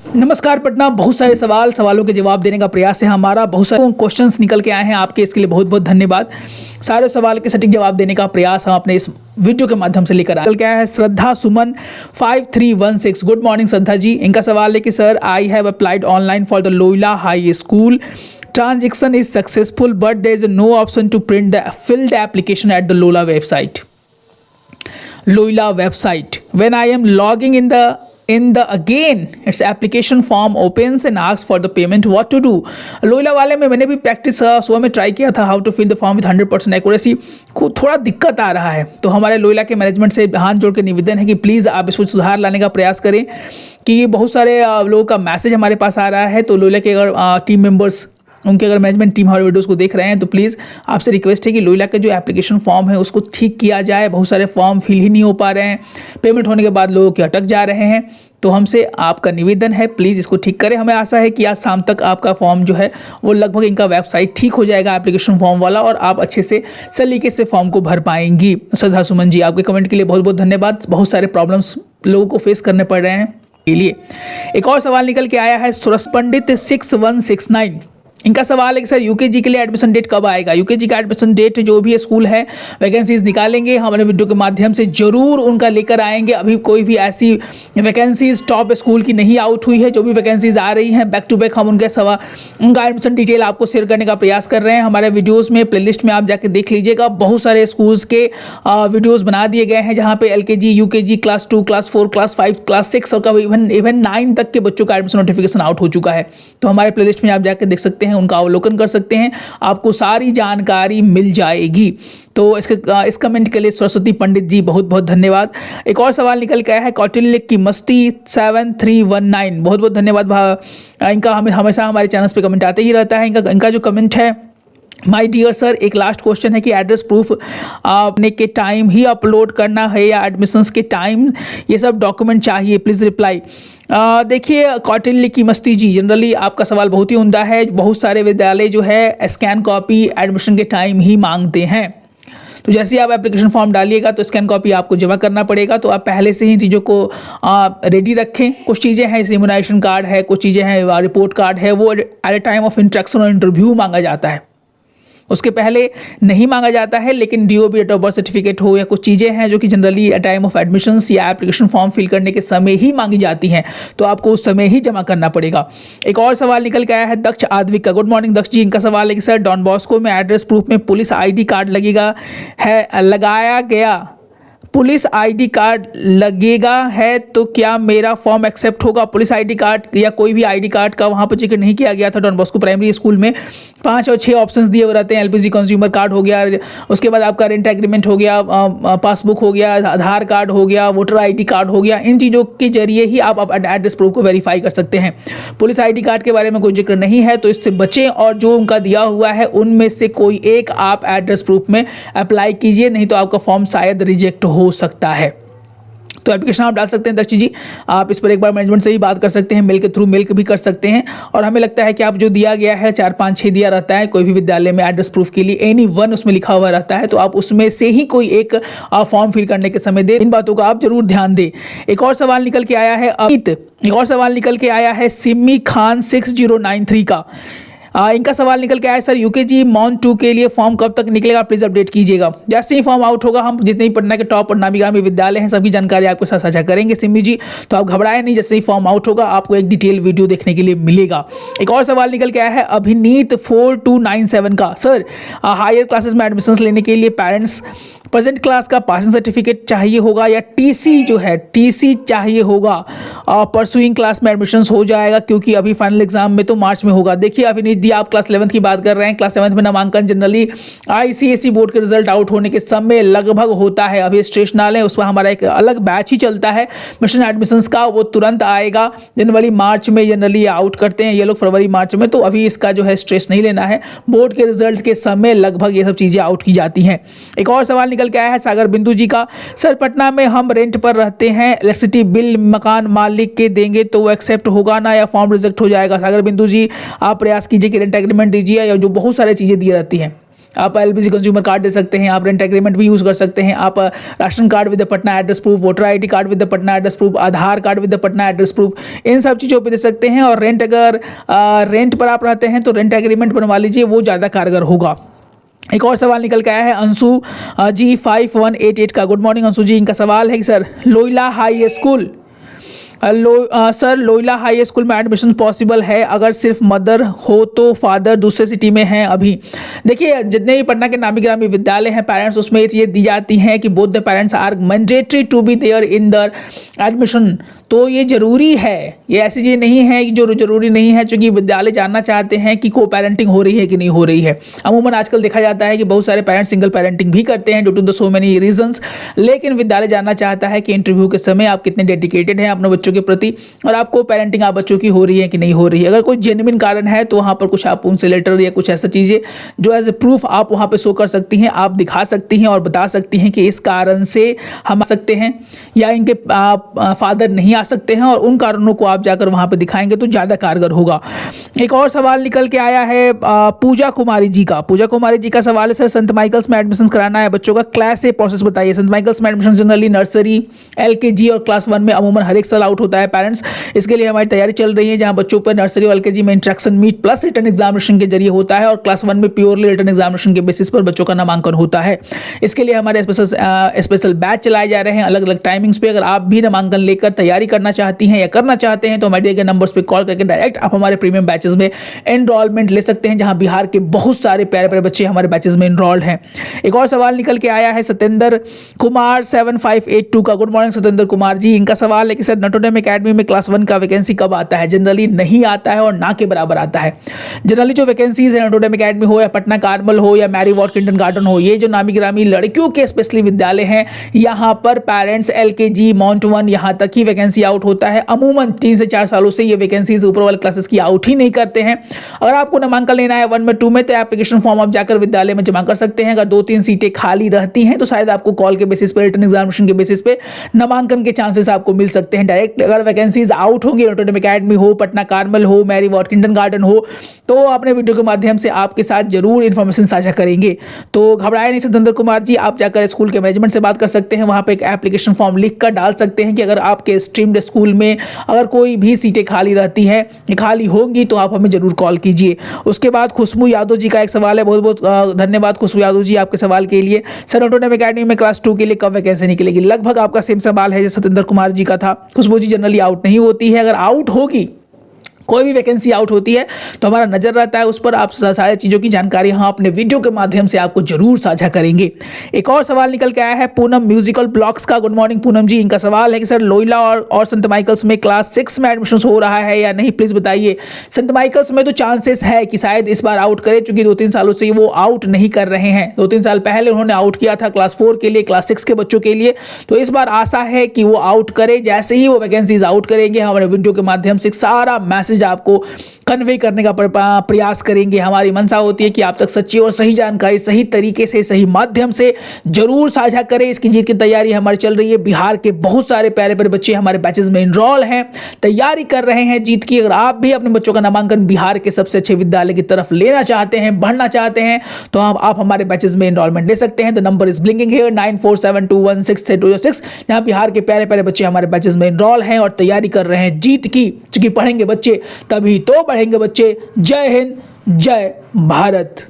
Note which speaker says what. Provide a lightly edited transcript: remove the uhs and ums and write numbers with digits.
Speaker 1: नमस्कार पटना। बहुत सारे सवालों के जवाब देने का प्रयास है हमारा। बहुत सारे क्वेश्चंस निकल के आए हैं आपके, इसके लिए बहुत बहुत धन्यवाद। सारे सवाल के सटीक जवाब देने का प्रयास हम अपने इस वीडियो के माध्यम से लेकर आए। निकल के आया है श्रद्धा सुमन 5316। Good morning Shraddha ji. इनका सवाल है कि sir I have applied online for the Loyola high school, transaction is successful but there is no option to print the filled application at the Loyola website. Loyola website. When I am logging in the again its application form opens and asks for the payment, what to do? Loyola वाले में मैंने भी practice सुबह में try किया था, how to fill the form with 100% accuracy. थोड़ा दिक्कत आ रहा है, तो हमारे लोयला के मैनेजमेंट से हाथ जोड़ के निवेदन है कि प्लीज़ आप इसमें सुधार लाने का प्रयास करें, कि बहुत सारे लोगों का मैसेज हमारे पास आ रहा है। तो लोयला के अगर टीम मेंबर्स, उनके अगर मैनेजमेंट टीम हमारे वीडियोस को देख रहे हैं तो प्लीज़ आपसे रिक्वेस्ट है कि लोयला का जो एप्लीकेशन फॉर्म है उसको ठीक किया जाए। बहुत सारे फॉर्म फिल ही नहीं हो पा रहे हैं, पेमेंट होने के बाद लोगों के अटक जा रहे हैं। तो हमसे आपका निवेदन है, प्लीज़ इसको ठीक करें। हमें आशा है कि आज शाम तक आपका फॉर्म जो है वो लगभग इनका वेबसाइट ठीक हो जाएगा, एप्लीकेशन फॉर्म वाला, और आप अच्छे से सलीके से फॉर्म को भर पाएंगी। श्रद्धा सुमन जी, आपके कमेंट के लिए बहुत बहुत धन्यवाद। बहुत सारे प्रॉब्लम्स लोगों को फेस करने पड़ रहे हैं के लिए। एक और सवाल निकल के आया है सुरस पंडित 6169। इनका सवाल है कि सर यूकेजी के लिए एडमिशन डेट कब आएगा? यूकेजी का एडमिशन डेट जो भी स्कूल है वैकेंसीज निकालेंगे, हमारे वीडियो के माध्यम से जरूर उनका लेकर आएंगे। अभी कोई भी ऐसी वैकेंसीज टॉप स्कूल की नहीं आउट हुई है। जो भी वैकेंसीज आ रही हैं बैक टू बैक हम उनका एडमिशन डिटेल आपको शेयर करने का प्रयास कर रहे हैं। हमारे वीडियोज़ में प्लेलिस्ट में आप जाकर देख लीजिएगा, बहुत सारे स्कूल्स के वीडियोज़ बना दिए गए हैं जहाँ पे LKG, UKG, class 2, class 4, class 5, class 6 और इवन 9 तक के बच्चों का एडमिशन नोटिफिकेशन आउट हो चुका है। तो हमारे प्लेलिस्ट में आप जाकर देख सकते हैं, उनका अवलोकन कर सकते हैं, आपको सारी जानकारी मिल जाएगी। तो इस कमेंट के लिए सरस्वती पंडित जी बहुत बहुत धन्यवाद। एक और सवाल निकल के आया है कौटिल्य की मस्ती 7319। बहुत बहुत धन्यवाद। इनका हमेशा हमारे चैनल पे कमेंट आते ही रहता है। इनका जो कमेंट है, माय डियर सर, एक लास्ट क्वेश्चन है कि एड्रेस प्रूफ आपने के टाइम ही अपलोड करना है या एडमिशन्स के टाइम ये सब डॉक्यूमेंट चाहिए, प्लीज़ रिप्लाई। देखिए कौटिल्य की मस्ती जी, जनरली आपका सवाल बहुत ही उम्दा है। बहुत सारे विद्यालय जो है स्कैन कॉपी एडमिशन के टाइम ही मांगते हैं। तो जैसे ही आप एप्लीकेशन फॉर्म डालिएगा तो स्कैन कॉपी आपको जमा करना पड़ेगा। तो आप पहले से ही चीज़ों को रेडी रखें। कुछ चीज़ें हैं, इम्यूनाइजेशन कार्ड है, कुछ चीज़ें हैं रिपोर्ट कार्ड है, वो at a time of interaction और इंटरव्यू मांगा जाता है, उसके पहले नहीं मांगा जाता है। लेकिन DOB, date of birth certificate हो, या कुछ चीज़ें हैं जो कि generally at time of admissions या एप्लीकेशन फॉर्म फिल करने के समय ही मांगी जाती हैं, तो आपको उस समय ही जमा करना पड़ेगा। एक और सवाल निकल के आया है दक्ष आद्विक का। गुड मॉर्निंग दक्ष जी। इनका सवाल है कि सर डॉन बॉस्को में एड्रेस प्रूफ में police ID card police ID card लगेगा है, तो क्या मेरा फॉर्म एक्सेप्ट होगा? पुलिस ID कार्ड या कोई भी ID कार्ड का वहाँ पर जिक्र नहीं किया गया था। डॉन बॉस्को प्राइमरी स्कूल में 5 और 6 ऑप्शंस दिए हुए रहते हैं। LPG कंज्यूमर कार्ड हो गया, उसके बाद आपका रेंट एग्रीमेंट हो गया, पासबुक हो गया, आधार कार्ड हो गया, वोटर ID कार्ड हो गया। इन चीज़ों के जरिए ही आप एड्रेस प्रूफ को वेरीफाई कर सकते हैं। पुलिस ID कार्ड के बारे में कोई जिक्र नहीं है, तो इससे बचें और जो उनका दिया हुआ है उनमें से कोई एक आप एड्रेस प्रूफ में अप्लाई कीजिए, नहीं तो आपका फॉर्म शायद रिजेक्ट हो सकता है। तो एप्लीकेशन आप डाल सकते हैं दक्ष जी। आप इस पर एक बार मैनेजमेंट से ही बात कर सकते हैं, मेल के थ्रू मेल भी कर सकते हैं। और हमें लगता है कि आप जो दिया गया है 4, 5, 6 दिया रहता है कोई भी विद्यालय में एड्रेस प्रूफ के लिए, any1 उसमें लिखा हुआ रहता है, तो आप उसमें से ही कोई एक फॉर्म फिल करने के समय दे। इन बातों का आप जरूर ध्यान दें। एक और सवाल निकल के आया है एक और सवाल निकल के आया है सिमी खान 6093 का। इनका सवाल निकल के आया सर UKG मॉन 2 के लिए फॉर्म कब तक निकलेगा, प्लीज़ अपडेट कीजिएगा। जैसे ही फॉर्म आउट होगा हम जितने ही पटना के टॉप और नामी ग्रामी विद्यालय हैं सबकी जानकारी आपके साथ साझा करेंगे सिमी जी। तो आप घबराएं नहीं, जैसे ही फॉर्म आउट होगा आपको एक डिटेल वीडियो देखने के लिए मिलेगा। एक और सवाल निकल के आया है अभिनीत 4297 का। सर हायर क्लासेस में एडमिशन्स लेने के लिए पेरेंट्स प्रेजेंट क्लास का पासिंग सर्टिफिकेट चाहिए होगा या TC चाहिए होगा? परसुइंग क्लास में एडमिशन्स हो जाएगा, क्योंकि अभी फाइनल एग्जाम में तो मार्च में होगा। देखिए अभिनीत दी, आप क्लास 11th की बात कर रहे हैं। क्लास 7th में नामांकन जनरली ICSE बोर्ड के रिजल्ट आउट होने के समय लगभग होता है। अभी स्ट्रेस ना लें, उसमें हमारा एक अलग बैच ही चलता है मिशन एडमिशन्स का, वो तुरंत आएगा। जनवरी मार्च में जनरली आउट करते हैं ये लोग, फरवरी मार्च में। तो अभी इसका जो है स्ट्रेस नहीं लेना है, बोर्ड के रिजल्ट के समय लगभग ये सब चीज़ें आउट की जाती हैं। एक और सवाल निकल के आया है सागर बिंदु जी का। सर पटना में हम रेंट पर रहते हैं, इलेक्ट्रिसिटी बिल मकान मालिक के देंगे तो वो एक्सेप्ट होगा ना, या फॉर्म रिजेक्ट हो जाएगा? सागर बिंदु जी आप प्रयास कीजिए कि रेंट एग्रीमेंट दीजिए, या जो बहुत सारी चीज़ें दी रहती हैं आप एलपीजी कंज्यूमर कार्ड दे सकते हैं, आप रेंट एग्रीमेंट भी यूज़ कर सकते हैं, आप ration card with the Patna address proof, voter ID card with the Patna address proof, Aadhaar card with the Patna address proof, इन सब चीज़ों पे दे सकते हैं। और रेंट अगर रेंट पर आप रहते हैं तो रेंट एग्रीमेंट बनवा लीजिए, वो ज़्यादा कारगर होगा। एक और सवाल निकल के आया है अंशु जी 5188 का। गुड मॉर्निंग अंशु जी, इनका सवाल है कि sir Loyola high school sir Loyola high school में एडमिशन पॉसिबल है अगर सिर्फ मदर हो तो फादर दूसरे सिटी में हैं अभी? देखिए, जितने भी पटना के नामी गिरामी विद्यालय हैं, पेरेंट्स उसमें ये दी जाती हैं कि both the parents are mandatory to be there in the admission. तो ये ज़रूरी है, ये ऐसी चीज़ नहीं है कि जो ज़रूरी नहीं है, क्योंकि विद्यालय जानना चाहते हैं कि को पेरेंटिंग हो रही है कि नहीं हो रही है। अमूमन आजकल देखा जाता है कि बहुत सारे पेरेंट्स सिंगल पेरेंटिंग भी करते हैं due to the so many reasons, लेकिन विद्यालय जानना चाहता है कि इंटरव्यू के समय आप कितने डेडिकेटेड हैं अपने बच्चों के प्रति और आपको पेरेंटिंग आप बच्चों की हो रही है कि नहीं हो रही है। अगर कोई जेन्युइन कारण है तो वहाँ पर कुछ आप उनसे लेटर या कुछ ऐसा चीज़ें जो एज ए प्रूफ आप वहाँ पे शो कर सकती हैं, आप दिखा सकती हैं और बता सकती हैं कि इस कारण से हम आ सकते हैं या इनके फादर नहीं आ सकते हैं, और उन कारणों को आप जाकर वहाँ पे दिखाएंगे तो ज़्यादा कारगर होगा। एक और सवाल निकल के आया है पूजा कुमारी जी का। पूजा कुमारी जी का सवाल है, सर सेंट माइकल्स में एडमिशन कराना है बच्चों का, क्लास ए प्रोसेस बताइए। सेंट माइकल्स में एडमिशन जनरली नर्सरी, LKG और क्लास 1 में अमूमन हर एक साल आउट होता है पेरेंट्स। इसके लिए हमारी तैयारी चल रही है, जहाँ बच्चों पर नर्सरी और LKG में interaction meet plus written examination के जरिए होता है, और क्लास 1 में प्योरली रिटर्न एग्जामिनेशन के बेसिस पर बच्चों का नामांकन होता है। इसके लिए हमारे स्पेशल बैच चलाए जा रहे हैं अलग अलग टाइमिंग्स पे। अगर आप भी नामांकन लेकर तैयारी करना चाहती हैं या करना चाहते हैं तो हमारे दिए गए नंबर्स पे कॉल करके डायरेक्ट आप हमारे प्रीमियम बैचेस में एनरोलमेंट ले सकते हैं, जहां बिहार के बहुत सारे प्यारे प्यारे बच्चे हमारे बैचेस में एनरोल्ड हैं। एक और सवाल निकल के आया है सत्येंद्र कुमार 7582 का। गुड मॉर्निंग सत्येंद्र कुमार जी, इनका सवाल है कि सर नोटर डेम एकेडमी में क्लास 1 का वैकेंसी कब आता है? जनरली नहीं आता है और ना के बराबर आता है। जनरली जो वैकेंसीज है नोटर डेम एकेडमी हो या पटना कार्मल हो या मैरी वॉर्ड किंडरगार्टन हो, ये जो नामी गिरामी लड़कियों के स्पेशली विद्यालय हैं, यहाँ पर पेरेंट्स LKG Mount 1 यहाँ तक ही वैकेंसी आउट होता है। अमूमन 3 से 4 सालों से ये वैकेंसीज ऊपर वाले क्लासेस की आउट ही नहीं करते हैं। अगर आपको नामांकन लेना है 1 में 2 में तो एप्लीकेशन फॉर्म आप जाकर विद्यालय में जमा कर सकते हैं। अगर 2-3 सीटें खाली रहती हैं तो शायद आपको कॉल के बेसिस पे, रिटर्न एग्जामिनेशन के बेसिस पे नामांकन के चांसेस आपको मिल सकते हैं डायरेक्ट। अगर वैकेंसीज आउट होंगी, नोटर डेम एकेडमी हो, पटना कार्मल हो, मैरी वॉर्ड किंडरगार्टन हो, तो अपने वीडियो के माध्यम से आपके साथ जरूर इन्फॉर्मेशन साझा करेंगे। तो घबराए नहीं सत्येंद्र कुमार जी, आप जाकर स्कूल के मैनेजमेंट से बात कर सकते हैं, वहाँ पे एक एप्लीकेशन फॉर्म लिख कर डाल सकते हैं कि अगर आपके स्ट्रीम्ड स्कूल में अगर कोई भी सीटें खाली रहती हैं, खाली होंगी, तो आप हमें जरूर कॉल कीजिए। उसके बाद खुशबू यादव जी का एक सवाल है, बहुत बहुत धन्यवाद खुशबू यादव जी आपके सवाल के लिए। सर नोटर डेम एकेडमी में क्लास 2 के लिए कब वैकेंसी निकलेगी? लगभग आपका सेम सवाल है जैसे सत्येंद्र कुमार जी का था। खुशबू जी जनरली आउट नहीं होती है, अगर आउट होगी, कोई भी वैकेंसी आउट होती है तो हमारा नज़र रहता है उस पर, आप सारी चीज़ों की जानकारी हम अपने वीडियो के माध्यम से आपको जरूर साझा करेंगे। एक और सवाल निकल के आया है पूनम म्यूजिकल ब्लॉक्स का। गुड मॉर्निंग पूनम जी, इनका सवाल है कि सर लोयला और सेंट माइकल्स में क्लास 6 में एडमिशन हो रहा है या नहीं, प्लीज़ बताइए। सेंट माइकल्स में तो चांसेस है कि शायद इस बार आउट करे, चूंकि 2-3 सालों से वो आउट नहीं कर रहे हैं। 2-3 साल पहले उन्होंने आउट किया था क्लास 4 के लिए, क्लास 6 के बच्चों के लिए, तो इस बार आशा है कि वो आउट करे। जैसे ही वो वैकेंसीज आउट करेंगे, हमारे वीडियो के माध्यम से सारा मैसेज आपको कन्वे करने का प्रयास करेंगे। हमारी मंशा होती है कि आप तक सच्ची और सही जानकारी सही तरीके से, सही माध्यम से जरूर साझा करें। इसकी जीत की तैयारी हमारी चल रही है। बिहार के बहुत सारे प्यारे प्यारे बच्चे हमारे बैचेस में इनरोल हैं, तैयारी कर रहे हैं जीत की। अगर आप भी अपने बच्चों का नामांकन बिहार के सबसे अच्छे विद्यालय की तरफ लेना चाहते हैं, बढ़ना चाहते हैं, तो आप हमारे बैचेस में इनरोलमेंट ले सकते हैं। The number is blinking here 9472163206, जहां बिहार के प्यारे प्यारे बच्चे हमारे बैचेस में इनरोल हैं और तैयारी कर रहे हैं जीत की। क्योंकि पढ़ेंगे बच्चे तभी तो बढ़ेंगे बच्चे। जय हिंद, जय भारत।